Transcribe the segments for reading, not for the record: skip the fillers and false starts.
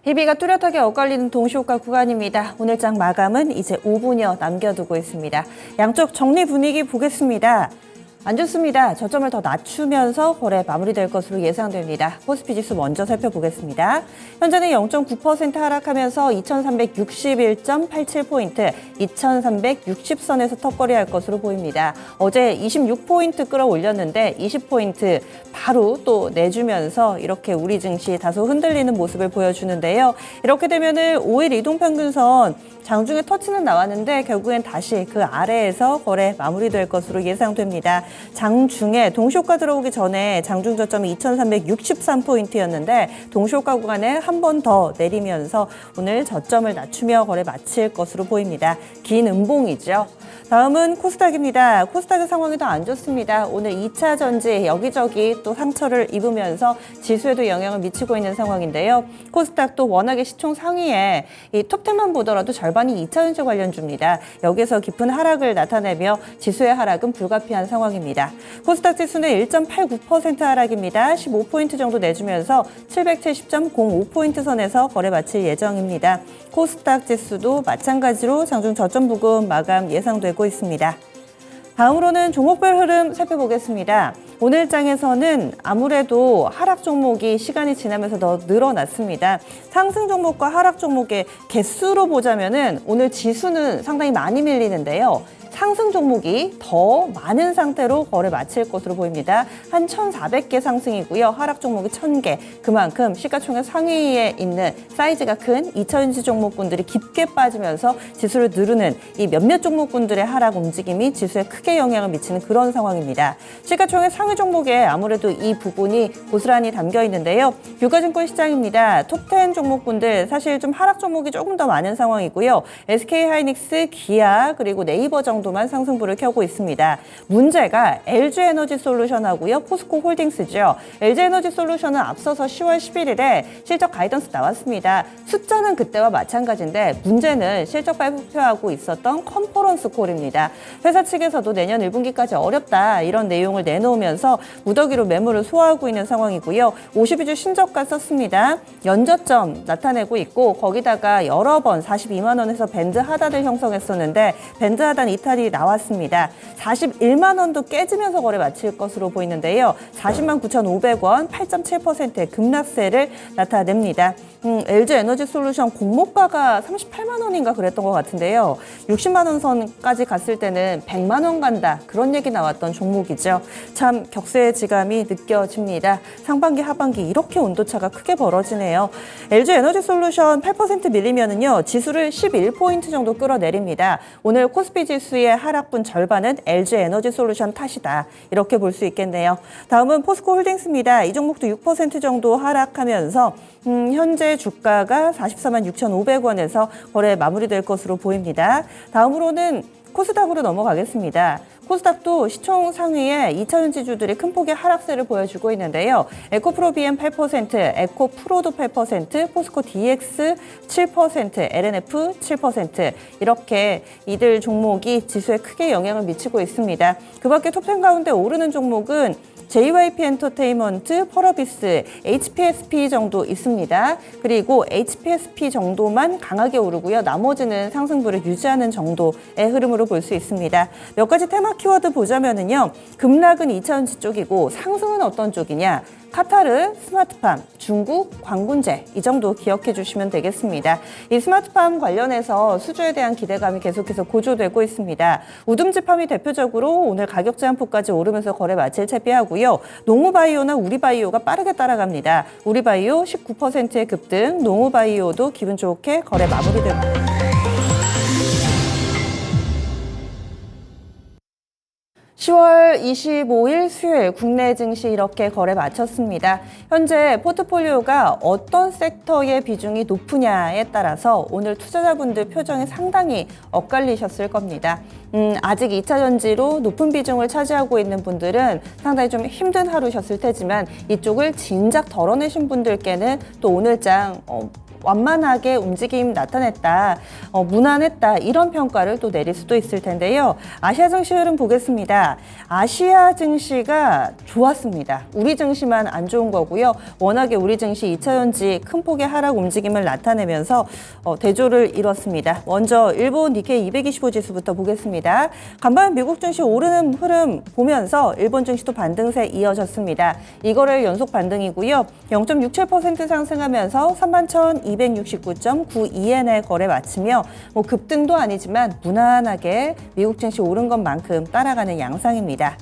희비가 뚜렷하게 엇갈리는 동시호가 구간입니다. 오늘 장 마감은 이제 5분여 남겨두고 있습니다. 양쪽 정리 분위기 보겠습니다. 안 좋습니다. 저점을 더 낮추면서 거래 마무리될 것으로 예상됩니다. 코스피 지수 먼저 살펴보겠습니다. 현재는 0.9% 하락하면서 2361.87포인트, 2360선에서 턱걸이할 것으로 보입니다. 어제 26포인트 끌어올렸는데 20포인트 바로 또 내주면서 이렇게 우리 증시 다소 흔들리는 모습을 보여주는데요. 이렇게 되면은 5일 이동평균선 장중에 터치는 나왔는데 결국엔 다시 그 아래에서 거래 마무리될 것으로 예상됩니다. 장중에 동시호가 들어오기 전에 장중 저점이 2363포인트였는데 동시호가 구간에 한 번 더 내리면서 오늘 저점을 낮추며 거래 마칠 것으로 보입니다. 긴 음봉이죠. 다음은 코스닥입니다. 코스닥의 상황이 더 안 좋습니다. 오늘 2차 전지 여기저기 또 상처를 입으면서 지수에도 영향을 미치고 있는 상황인데요. 코스닥도 워낙에 시총 상위에 이 톱10만 보더라도 절반이 2차 전지 관련주입니다. 여기서 깊은 하락을 나타내며 지수의 하락은 불가피한 상황입니다. 코스닥 지수는 1.89% 하락입니다. 15포인트 정도 내주면서 770.05포인트 선에서 거래 마칠 예정입니다. 코스닥 지수도 마찬가지로 장중 저점 부근 마감 예상되고 있습니다. 다음으로는 종목별 흐름 살펴보겠습니다. 오늘 장에서는 아무래도 하락 종목이 시간이 지나면서 더 늘어났습니다. 상승 종목과 하락 종목의 개수로 보자면은 오늘 지수는 상당히 많이 밀리는데요. 상승 종목이 더 많은 상태로 거래 마칠 것으로 보입니다. 한 1,400개 상승이고요. 하락 종목이 1,000개. 그만큼 시가총액 상위에 있는 사이즈가 큰 2차전지 종목군들이 깊게 빠지면서 지수를 누르는 이 몇몇 종목군들의 하락 움직임이 지수에 크게 영향을 미치는 그런 상황입니다. 시가총액 상위 종목에 아무래도 이 부분이 고스란히 담겨 있는데요. 유가증권 시장입니다. 톱10 종목군들 사실 좀 하락 종목이 조금 더 많은 상황이고요. SK하이닉스, 기아 그리고 네이버 정도만 상승부를 켜고 있습니다. 문제가 LG에너지솔루션하고요. 포스코홀딩스죠. LG에너지솔루션은 앞서서 10월 11일에 실적 가이던스 나왔습니다. 숫자는 그때와 마찬가지인데 문제는 실적 발표하고 있었던 컨퍼런스 콜입니다. 회사 측에서도 내년 1분기까지 어렵다 이런 내용을 내놓으면서 무더기로 매물을 소화하고 있는 상황이고요. 52주 신저가 썼습니다. 연저점 나타내고 있고 거기다가 여러 번 42만 원에서 밴드 하단을 형성했었는데 밴드 하단 이탈이 나왔습니다. 41만 원도 깨지면서 거래 마칠 것으로 보이는데요. 40만 9,500원, 8.7%의 급락세를 나타냅니다. LG에너지솔루션 공모가가 38만 원인가 그랬던 것 같은데요. 60만 원 선까지 갔을 때는 100만 원 간다 그런 얘기 나왔던 종목이죠. 참 격세의 지감이 느껴집니다. 상반기 하반기 이렇게 온도차가 크게 벌어지네요. LG에너지솔루션 8% 밀리면은요 지수를 11포인트 정도 끌어내립니다. 오늘 코스피 지수의 하락분 절반은 LG에너지솔루션 탓이다 이렇게 볼 수 있겠네요. 다음은 포스코홀딩스입니다. 이 종목도 6% 정도 하락하면서 현재 주가가 44만 6,500원에서 거래 마무리될 것으로 보입니다. 다음으로는 코스닥으로 넘어가겠습니다. 코스닥도 시총 상위에 2차전지주들이 큰 폭의 하락세를 보여주고 있는데요. 에코프로비엠 8%, 에코프로도 8%, 포스코 DX 7%, LNF 7% 이렇게 이들 종목이 지수에 크게 영향을 미치고 있습니다. 그 밖에 톱10 가운데 오르는 종목은 JYP 엔터테인먼트, 펄어비스, HPSP 정도 있습니다. 그리고 HPSP 정도만 강하게 오르고요. 나머지는 상승부를 유지하는 정도의 흐름으로 볼 수 있습니다. 몇 가지 테마 키워드 보자면은요. 급락은 2차전지 쪽이고 상승은 어떤 쪽이냐? 카타르, 스마트팜, 중국, 광군제 이 정도 기억해 주시면 되겠습니다. 이 스마트팜 관련해서 수주에 대한 기대감이 계속해서 고조되고 있습니다. 우듬지팜이 대표적으로 오늘 가격 제한폭까지 오르면서 거래 마칠 채비하고요. 농우바이오나 우리바이오가 빠르게 따라갑니다. 우리바이오 19%의 급등, 농우바이오도 기분 좋게 거래 마무리됩니다. 10월 25일 수요일 국내 증시 이렇게 거래 마쳤습니다. 현재 포트폴리오가 어떤 섹터의 비중이 높으냐에 따라서 오늘 투자자분들 표정이 상당히 엇갈리셨을 겁니다. 아직 2차전지로 높은 비중을 차지하고 있는 분들은 상당히 좀 힘든 하루셨을 테지만 이쪽을 진작 덜어내신 분들께는 또 오늘장 완만하게 움직임 나타냈다, 무난했다 이런 평가를 또 내릴 수도 있을 텐데요. 아시아 증시 흐름 보겠습니다. 아시아 증시가 좋았습니다. 우리 증시만 안 좋은 거고요. 워낙에 우리 증시 2차전지 큰 폭의 하락 움직임을 나타내면서 대조를 이뤘습니다. 먼저 일본 니케이 225 지수부터 보겠습니다. 간밤 미국 증시 오르는 흐름 보면서 일본 증시도 반등세 이어졌습니다. 이거를 연속 반등이고요. 0.67% 상승하면서 31,269.92엔에 거래 마치며 급등도 아니지만 무난하게 미국 증시 오른 것만큼 따라가는 양상입니다.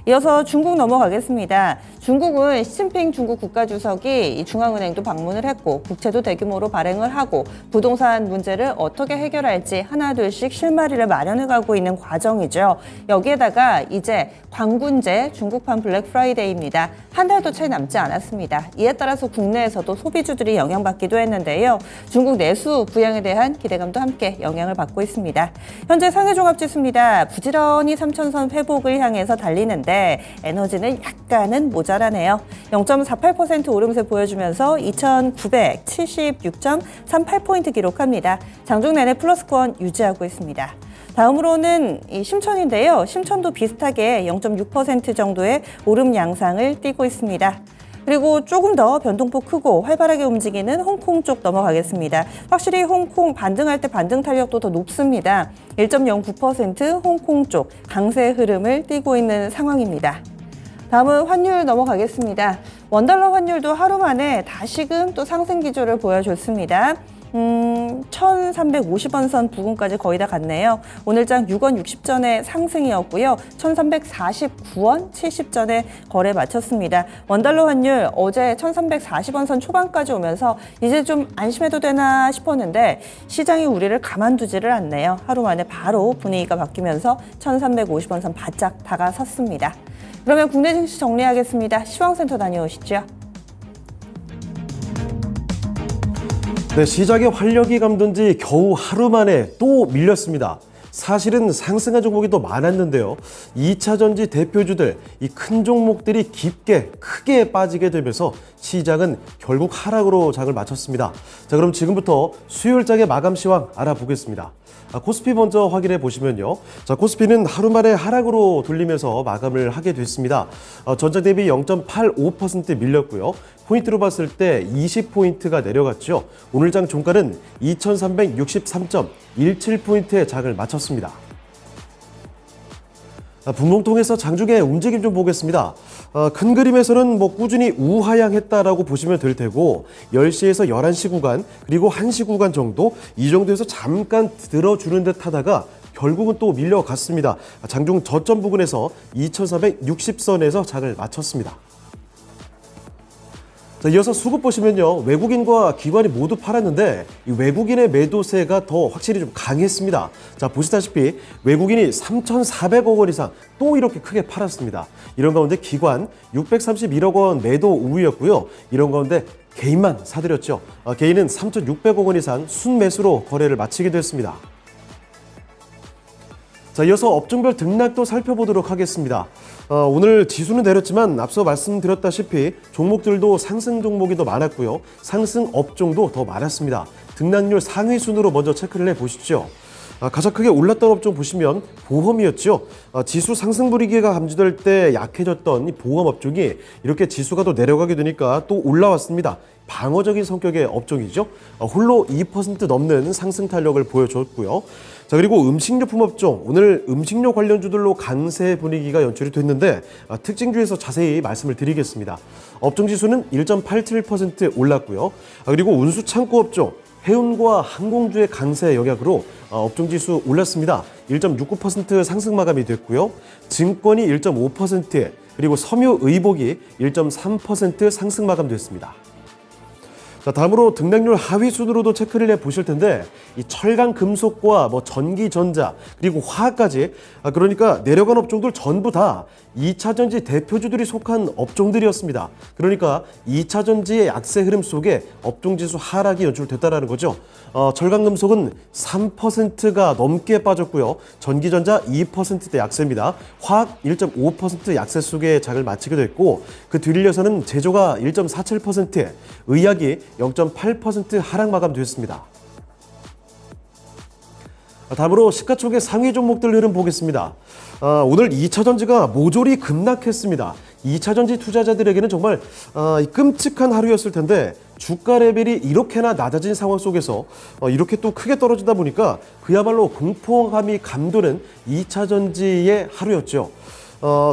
이어서 중국 넘어가겠습니다. 중국은 시진핑 중국 국가주석이 이 중앙은행도 방문을 했고 국채도 대규모로 발행을 하고 부동산 문제를 어떻게 해결할지 하나둘씩 실마리를 마련해가고 있는 과정이죠. 여기에다가 이제 광군제 중국판 블랙 프라이데이입니다. 한 달도 채 남지 않았습니다. 이에 따라서 국내에서도 소비주들이 영향받기도 했는데요. 중국 내수 부양에 대한 기대감도 함께 영향을 받고 있습니다. 현재 상해종합지수입니다. 부지런히 3천선 회복을 향해서 달리는데 에너지는 약간은 모자라네요. 0.48% 오름세 보여주면서 2,976.38포인트 기록합니다. 장중 내내 플러스권 유지하고 있습니다. 다음으로는 이 심천인데요. 심천도 비슷하게 0.6% 정도의 오름 양상을 띠고 있습니다. 그리고 조금 더 변동폭 크고 활발하게 움직이는 홍콩 쪽 넘어가겠습니다. 확실히 홍콩 반등할 때 반등 탄력도 더 높습니다. 1.09% 홍콩 쪽 강세 흐름을 띠고 있는 상황입니다. 다음은 환율 넘어가겠습니다. 원달러 환율도 하루 만에 다시금 또 상승 기조를 보여줬습니다. 1,350원 선 부근까지 거의 다 갔네요. 오늘장 6원 60전의 상승이었고요. 1,349원 70전에 거래 마쳤습니다. 원달러 환율 어제 1,340원 선 초반까지 오면서 이제 좀 안심해도 되나 싶었는데 시장이 우리를 가만두지를 않네요. 하루 만에 바로 분위기가 바뀌면서 1,350원 선 바짝 다가섰습니다. 그러면 국내 증시 정리하겠습니다. 시황센터 다녀오시죠. 네, 시장의 활력이 감돈지 겨우 하루 만에 또 밀렸습니다. 사실은 상승한 종목이 더 많았는데요. 2차전지 대표주들, 이 큰 종목들이 크게 빠지게 되면서 시장은 결국 하락으로 장을 마쳤습니다. 자, 그럼 지금부터 수요일장의 마감 시황 알아보겠습니다. 코스피 먼저 확인해 보시면요. 자, 코스피는 하루 만에 하락으로 돌리면서 마감을 하게 됐습니다. 전장 대비 0.85% 밀렸고요. 포인트로 봤을 때 20포인트가 내려갔죠. 오늘장 종가는 2,363.17포인트의 장을 마쳤습니다. 분봉통에서 장중의 움직임 좀 보겠습니다. 큰 그림에서는 꾸준히 우하향했다라고 보시면 될 테고 10시에서 11시 구간 그리고 1시 구간 정도 이 정도에서 잠깐 들어주는 듯 하다가 결국은 또 밀려갔습니다. 장중 저점 부근에서 2,460선에서 장을 마쳤습니다. 자, 이어서 수급 보시면요. 외국인과 기관이 모두 팔았는데 이 외국인의 매도세가 더 확실히 좀 강했습니다. 자, 보시다시피 외국인이 3,400억 원 이상 또 이렇게 크게 팔았습니다. 이런 가운데 기관 631억 원 매도 우위였고요. 이런 가운데 개인만 사들였죠. 개인은 3,600억 원 이상 순매수로 거래를 마치게 됐습니다. 자, 이어서 업종별 등락도 살펴보도록 하겠습니다. 오늘 지수는 내렸지만 앞서 말씀드렸다시피 종목들도 상승 종목이 더 많았고요. 상승 업종도 더 많았습니다. 등락률 상위 순으로 먼저 체크를 해보시죠. 가장 크게 올랐던 업종 보시면 보험이었죠. 지수 상승 분위기가 감지될 때 약해졌던 이 보험 업종이 이렇게 지수가 또 내려가게 되니까 또 올라왔습니다. 방어적인 성격의 업종이죠. 홀로 2% 넘는 상승 탄력을 보여줬고요. 자, 그리고 음식료품 업종, 오늘 음식료 관련주들로 강세 분위기가 연출이 됐는데 특징주에서 자세히 말씀을 드리겠습니다. 업종 지수는 1.87% 올랐고요. 그리고 운수창고 업종, 해운과 항공주의 강세 영향으로 업종지수 올랐습니다. 1.69% 상승 마감이 됐고요. 증권이 1.5%, 그리고 섬유의복이 1.3% 상승 마감됐습니다. 자, 다음으로 등락률 하위 순으로도 체크를 해보실 텐데 이 철강 금속과 전기전자 그리고 화학까지 그러니까 내려간 업종들 전부 다 2차전지 대표주들이 속한 업종들이었습니다. 그러니까 2차전지의 약세 흐름 속에 업종지수 하락이 연출됐다는 거죠. 철강금속은 3%가 넘게 빠졌고요. 전기전자 2%대 약세입니다. 화학 1.5% 약세 속에 장을 마치게 됐고 그 뒤를 이어서는 제조가 1.47%, 의약이 0.8% 하락 마감됐습니다. 다음으로 시가총액 상위 종목들 흐름 보겠습니다. 오늘 2차전지가 모조리 급락했습니다. 2차전지 투자자들에게는 정말 끔찍한 하루였을 텐데 주가 레벨이 이렇게나 낮아진 상황 속에서 이렇게 또 크게 떨어지다 보니까 그야말로 공포감이 감도는 2차전지의 하루였죠.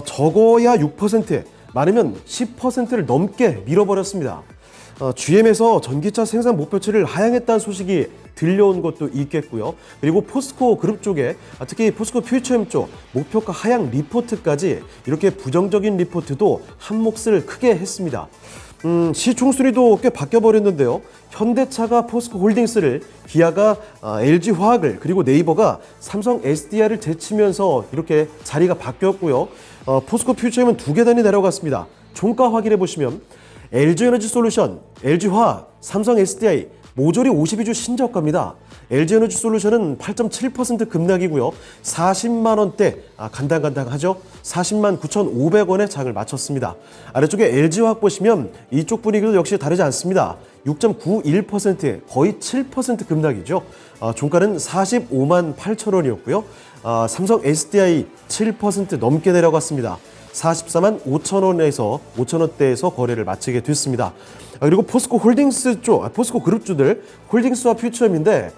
적어야 6%, 많으면 10%를 넘게 밀어버렸습니다. GM에서 전기차 생산 목표치를 하향했다는 소식이 들려온 것도 있겠고요. 그리고 포스코 그룹 쪽에 특히 포스코 퓨처엠 쪽 목표가 하향 리포트까지 이렇게 부정적인 리포트도 한 몫을 크게 했습니다. 시총순위도 꽤 바뀌어버렸는데요. 현대차가 포스코 홀딩스를, 기아가 LG화학을, 그리고 네이버가 삼성 SDI를 제치면서 이렇게 자리가 바뀌었고요. 포스코 퓨처엠은 두 계단이 내려갔습니다. 종가 확인해 보시면 LG에너지솔루션, LG화학, 삼성 SDI 모조리 52주 신저가입니다. LG에너지솔루션은 8.7% 급락이고요. 40만 원대 간당간당하죠. 40만 9,500원에 장을 마쳤습니다. 아래쪽에 LG화학 보시면 이쪽 분위기도 역시 다르지 않습니다. 6.91% 거의 7% 급락이죠. 종가는 45만 8천 원이었고요. 삼성 SDI 7% 넘게 내려갔습니다. 44만 5천 원에서 5천 원대에서 거래를 마치게 됐습니다. 그리고 포스코 홀딩스 쪽, 포스코 그룹주들 홀딩스와 퓨처엠인데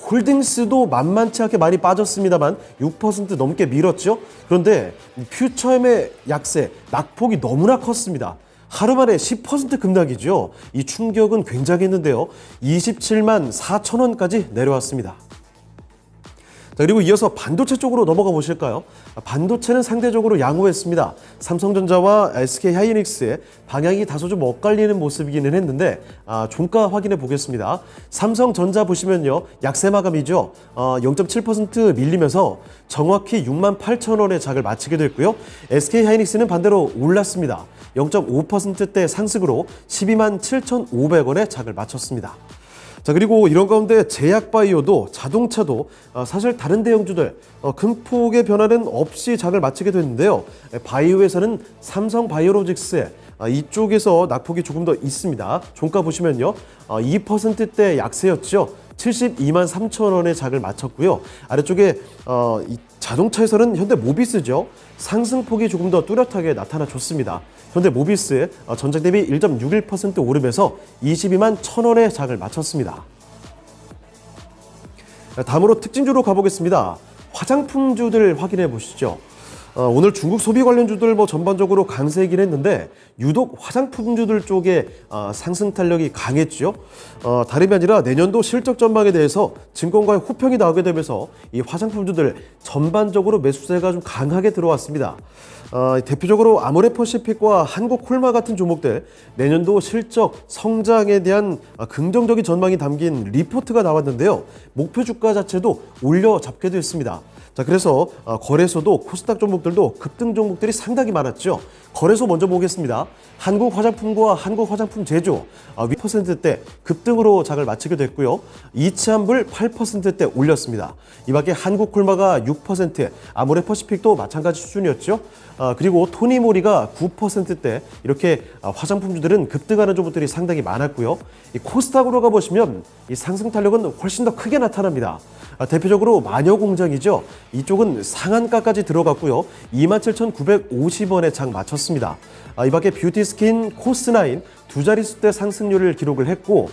홀딩스도 만만치 않게 많이 빠졌습니다만 6% 넘게 밀었죠. 그런데 퓨처엠의 약세, 낙폭이 너무나 컸습니다. 하루 만에 10% 급락이죠. 이 충격은 굉장했는데요. 27만 4천 원까지 내려왔습니다. 자, 그리고 이어서 반도체 쪽으로 넘어가 보실까요? 반도체는 상대적으로 양호했습니다. 삼성전자와 SK하이닉스의 방향이 다소 좀 엇갈리는 모습이기는 했는데 종가 확인해 보겠습니다. 삼성전자 보시면요. 약세 마감이죠. 0.7% 밀리면서 정확히 6만 8천 원의 장을 마치게 됐고요. SK하이닉스는 반대로 올랐습니다. 0.5%대 상승으로 12만 7,500원의 장을 마쳤습니다. 자, 그리고 이런 가운데 제약바이오도 자동차도 사실 다른 대형주들 큰 폭의 변화는 없이 장을 마치게 됐는데요. 바이오에서는 삼성바이오로직스 이쪽에서 낙폭이 조금 더 있습니다. 종가 보시면요. 2%대 약세였죠. 72만 3천 원의 장을 마쳤고요. 아래쪽에 이 자동차에서는 현대모비스죠. 상승폭이 조금 더 뚜렷하게 나타나줬습니다. 현대모비스 전장 대비 1.61% 오르면서 22만 1천 원의 장을 마쳤습니다. 다음으로 특징주로 가보겠습니다. 화장품주들 확인해 보시죠. 오늘 중국 소비 관련주들 전반적으로 강세이긴 했는데 유독 화장품주들 쪽에 상승 탄력이 강했죠. 다름이 아니라 내년도 실적 전망에 대해서 증권가의 호평이 나오게 되면서 이 화장품주들 전반적으로 매수세가 좀 강하게 들어왔습니다. 대표적으로 아모레퍼시픽과 한국콜마 같은 종목들 내년도 실적 성장에 대한 긍정적인 전망이 담긴 리포트가 나왔는데요. 목표 주가 자체도 올려잡게 됐습니다. 자, 그래서 거래소도 코스닥 종목들도 급등 종목들이 상당히 많았죠. 거래소 먼저 보겠습니다. 한국화장품과 한국화장품제조 2%대 급등으로 장을 마치게 됐고요. 이치한불 8%대 올렸습니다. 이 밖에 한국콜마가 6%, 아모레퍼시픽도 마찬가지 수준이었죠. 그리고 토니모리가 9%대 이렇게 화장품주들은 급등하는 종목들이 상당히 많았고요. 이 코스닥으로 가보시면 이 상승 탄력은 훨씬 더 크게 나타납니다. 대표적으로 마녀공장이죠. 이쪽은 상한가까지 들어갔고요. 27,950원에 장 마쳤습니다. 이 밖에 뷰티스킨, 코스나인 두 자릿수대 상승률을 기록을 했고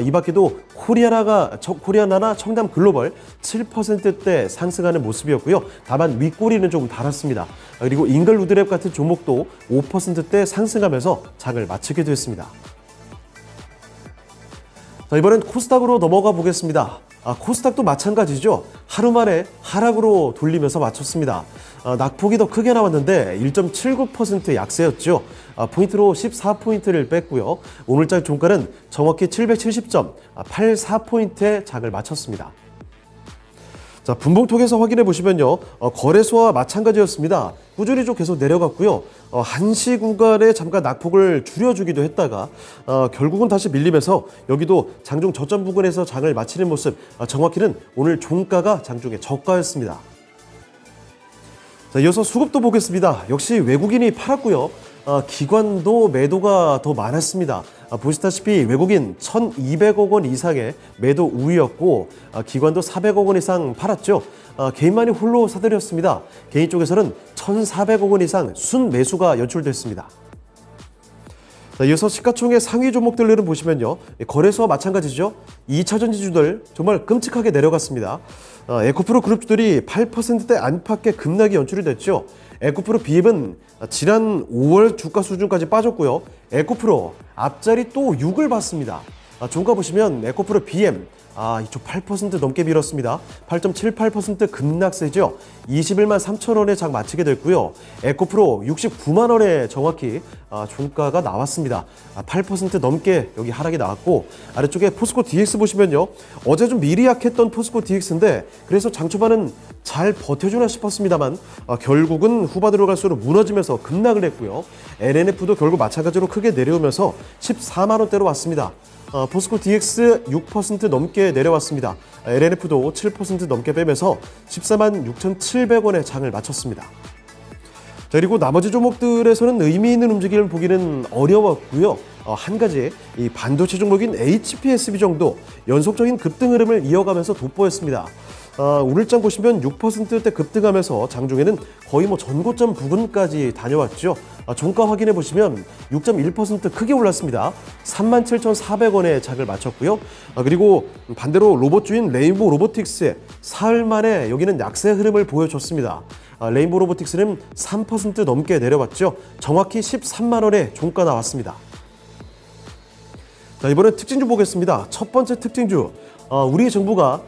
이 밖에도 코리아나나 청담글로벌 7%대 상승하는 모습이었고요. 다만 윗꼬리는 조금 달았습니다. 그리고 잉글우드랩 같은 종목도 5%대 상승하면서 장을 마치게 됐습니다. 자, 이번엔 코스닥으로 넘어가 보겠습니다. 코스닥도 마찬가지죠. 하루 만에 하락으로 돌리면서 마쳤습니다. 낙폭이 더 크게 나왔는데 1.79% 약세였죠. 포인트로 14포인트를 뺐고요. 오늘장 종가는 정확히 770.84포인트의 장을 마쳤습니다. 자, 분봉통에서 확인해 보시면요. 거래소와 마찬가지였습니다. 꾸준히 좀 계속 내려갔고요. 한시 구간에 잠깐 낙폭을 줄여주기도 했다가 결국은 다시 밀리면서 여기도 장중 저점 부근에서 장을 마치는 모습, 정확히는 오늘 종가가 장중에 저가였습니다. 자, 이어서 수급도 보겠습니다. 역시 외국인이 팔았고요. 기관도 매도가 더 많았습니다. 보시다시피 외국인 1,200억 원 이상의 매도 우위였고 기관도 400억 원 이상 팔았죠. 개인만이 홀로 사들였습니다. 개인 쪽에서는 1,400억 원 이상 순매수가 연출됐습니다. 이어서 시가총액 상위 종목들을 보시면요. 거래소와 마찬가지죠. 2차전 지주들 정말 끔찍하게 내려갔습니다. 에코프로 그룹주들이 8%대 안팎의 급락이 연출이 됐죠. 에코프로 비입은 지난 5월 주가 수준까지 빠졌고요. 에코프로 앞자리 또 6을 봤습니다. 종가 보시면 에코프로 BM 이쪽 8% 넘게 밀었습니다. 8.78% 급락세죠. 21만 3천 원에 장 마치게 됐고요. 에코프로 69만 원에 정확히 종가가 나왔습니다. 8% 넘게 여기 하락이 나왔고 아래쪽에 포스코 DX 보시면요. 어제 좀 미리 약했던 포스코 DX인데 그래서 장 초반은 잘 버텨주나 싶었습니다만 결국은 후반으로 갈수록 무너지면서 급락을 했고요. LNF도 결국 마찬가지로 크게 내려오면서 14만 원대로 왔습니다. 포스코 DX 6% 넘게 내려왔습니다. LNF도 7% 넘게 빼면서 14만 6,700원에 장을 마쳤습니다. 자, 그리고 나머지 종목들에서는 의미 있는 움직임을 보기는 어려웠고요. 한 가지 이 반도체 종목인 HPSB 정도 연속적인 급등 흐름을 이어가면서 돋보였습니다. 오늘 장 보시면 6%대 급등하면서 장중에는 거의 전고점 부근까지 다녀왔죠. 종가 확인해 보시면 6.1% 크게 올랐습니다. 37,400원에 장을 마쳤고요. 그리고 반대로 로봇주인 레인보우 로보틱스의 사흘 만에 여기는 약세 흐름을 보여줬습니다. 레인보우 로보틱스는 3% 넘게 내려왔죠. 정확히 13만 원에 종가 나왔습니다. 자, 이번엔 특징주 보겠습니다. 첫 번째 특징주, 우리 정부가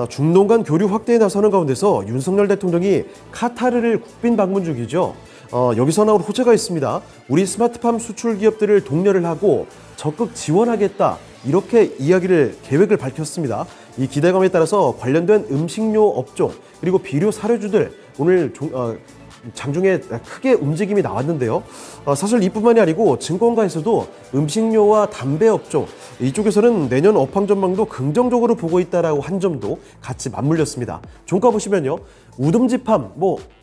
중동 간 교류 확대에 나서는 가운데서 윤석열 대통령이 카타르를 국빈 방문 중이죠. 여기서 나온 호재가 있습니다. 우리 스마트팜 수출 기업들을 독려를 하고 적극 지원하겠다. 이렇게 계획을 밝혔습니다. 이 기대감에 따라서 관련된 음식료 업종 그리고 비료 사료주들 오늘 장중에 크게 움직임이 나왔는데요. 사실 이뿐만이 아니고 증권가에서도 음식료와 담배 업종 이쪽에서는 내년 업황 전망도 긍정적으로 보고 있다라고 한 점도 같이 맞물렸습니다. 종가 보시면요. 우듬지팜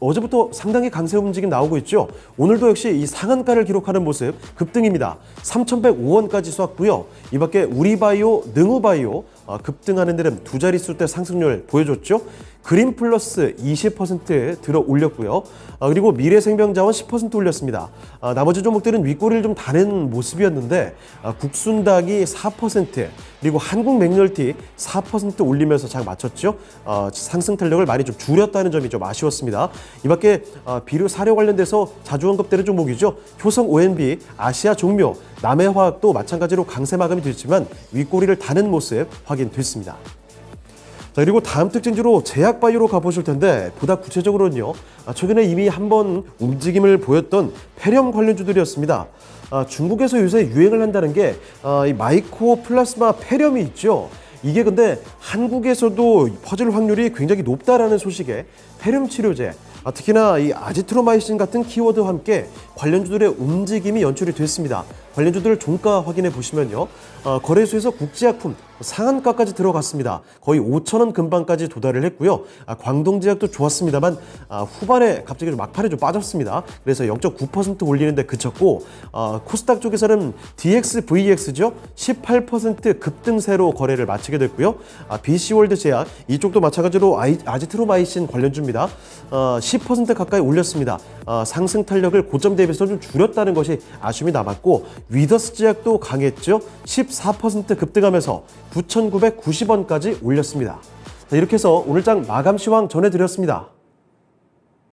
어제부터 상당히 강세 움직임 나오고 있죠. 오늘도 역시 이 상한가를 기록하는 모습 급등입니다. 3,105원까지 쏘았고요. 이 밖에 우리바이오, 능우바이오 급등하는 데는 두 자릿수대 상승률 보여줬죠. 그린플러스 20% 들어 올렸고요. 그리고 미래생명자원 10% 올렸습니다. 나머지 종목들은 윗꼬리를 좀 다는 모습이었는데 국순닭이 4% 그리고 한국맹렬티 4% 올리면서 장 맞췄죠. 상승 탄력을 많이 좀 줄였다는 점이 좀 아쉬웠습니다. 이 밖에 비료 사료 관련돼서 자주 언급되는 종목이죠. 효성 ONB, 아시아 종묘, 남해화학도 마찬가지로 강세 마감이 됐지만 윗꼬리를 다는 모습 확인됐습니다. 자, 그리고 다음 특징주로 제약바이오로 가보실 텐데 보다 구체적으로는요. 최근에 이미 한번 움직임을 보였던 폐렴 관련주들이었습니다. 중국에서 요새 유행을 한다는 게 이 마이코 플라스마 폐렴이 있죠. 이게 근데 한국에서도 퍼질 확률이 굉장히 높다라는 소식에 폐렴 치료제 특히나 이 아지트로마이신 같은 키워드와 함께 관련주들의 움직임이 연출이 됐습니다. 관련주들 종가 확인해 보시면요. 거래소에서 국제약품 상한가까지 들어갔습니다. 거의 5,000원 근방까지 도달을 했고요. 광동제약도 좋았습니다만 후반에 갑자기 막판에 좀 빠졌습니다. 그래서 0.9% 올리는데 그쳤고 코스닥 쪽에서는 DXVX죠. 18% 급등세로 거래를 마치게 됐고요. BC월드 제약 이쪽도 마찬가지로 아지트로마이신 관련주입니다. 10% 가까이 올렸습니다. 상승 탄력을 고점 대비해서 좀 줄였다는 것이 아쉬움이 남았고 위더스 제약도 강했죠. 14% 급등하면서 9,990원까지 올렸습니다. 자, 이렇게 해서 오늘 장 마감 시황 전해드렸습니다.